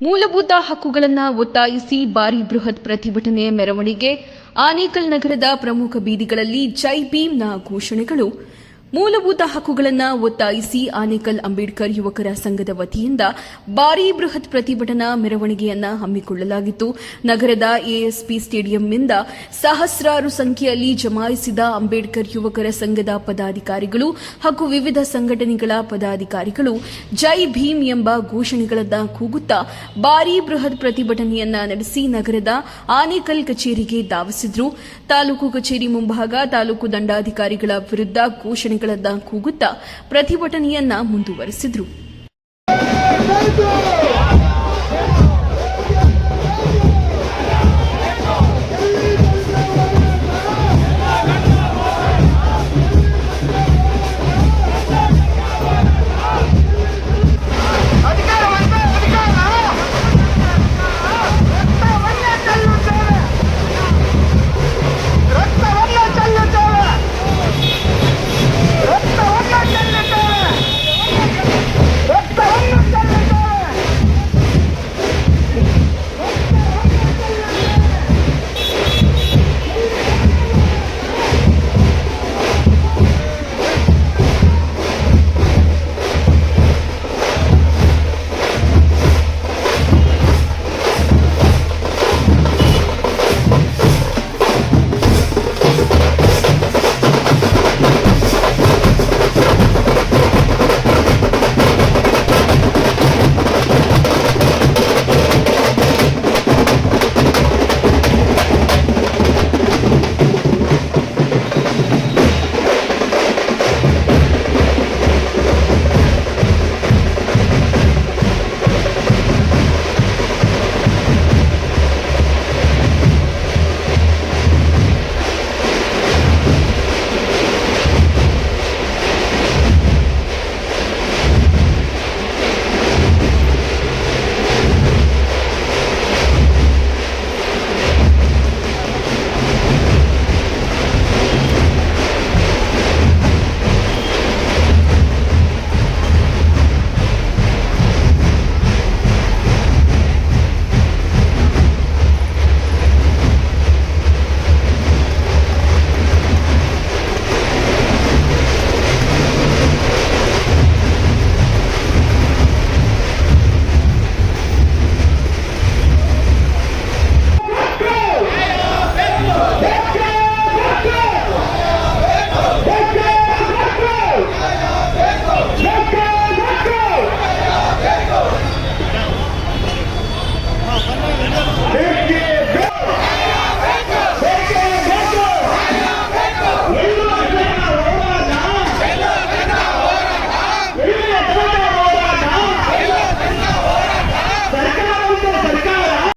ಮೂಲಭೂತ ಹಕ್ಕುಗಳನ್ನು ಒತ್ತಾಯಿಸಿ ಭಾರಿ ಬೃಹತ್ ಪ್ರತಿಭಟನೆ ಮೆರವಣಿಗೆ ಆನೇಕಲ್ ನಗರದ ಪ್ರಮುಖ ಬೀದಿಗಳಲ್ಲಿ ಜೈ ಭೀಮ್ನ ಘೋಷಣೆಗಳು. ಮೂಲಭೂತ ಹಕ್ಕುಗಳನ್ನು ಒತ್ತಾಯಿಸಿ ಆನೇಕಲ್ ಅಂಬೇಡ್ಕರ್ ಯುವಕರ ಸಂಘದ ವತಿಯಿಂದ ಭಾರೀ ಬೃಹತ್ ಪ್ರತಿಭಟನಾ ಮೆರವಣಿಗೆಯನ್ನು ಹಮ್ಮಿಕೊಳ್ಳಲಾಗಿತ್ತು. ನಗರದ ಎಎಸ್ಪಿ ಸ್ಟೇಡಿಯಂನಿಂದ ಸಹಸ್ರಾರು ಸಂಖ್ಯೆಯಲ್ಲಿ ಜಮಾಯಿಸಿದ ಅಂಬೇಡ್ಕರ್ ಯುವಕರ ಸಂಘದ ಪದಾಧಿಕಾರಿಗಳು ಹಾಗೂ ವಿವಿಧ ಸಂಘಟನೆಗಳ ಪದಾಧಿಕಾರಿಗಳು ಜೈ ಭೀಮ್ ಎಂಬ ಘೋಷಣೆಗಳನ್ನು ಕೂಗುತ್ತಾ ಭಾರೀ ಬೃಹತ್ ಪ್ರತಿಭಟನೆಯನ್ನ ನಡೆಸಿ ನಗರದ ಆನೇಕಲ್ ಕಚೇರಿಗೆ ಧಾವಿಸಿದ್ರು. ತಾಲೂಕು ಕಚೇರಿ ಮುಂಭಾಗ ತಾಲೂಕು ದಂಡಾಧಿಕಾರಿಗಳ ವಿರುದ್ಧ ಘೋಷಣೆಗಳನ್ನು ಕೂಗುತ್ತಾ ಪ್ರತಿಭಟನೆಯನ್ನ ಮುಂದುವರೆಸಿದ್ರು.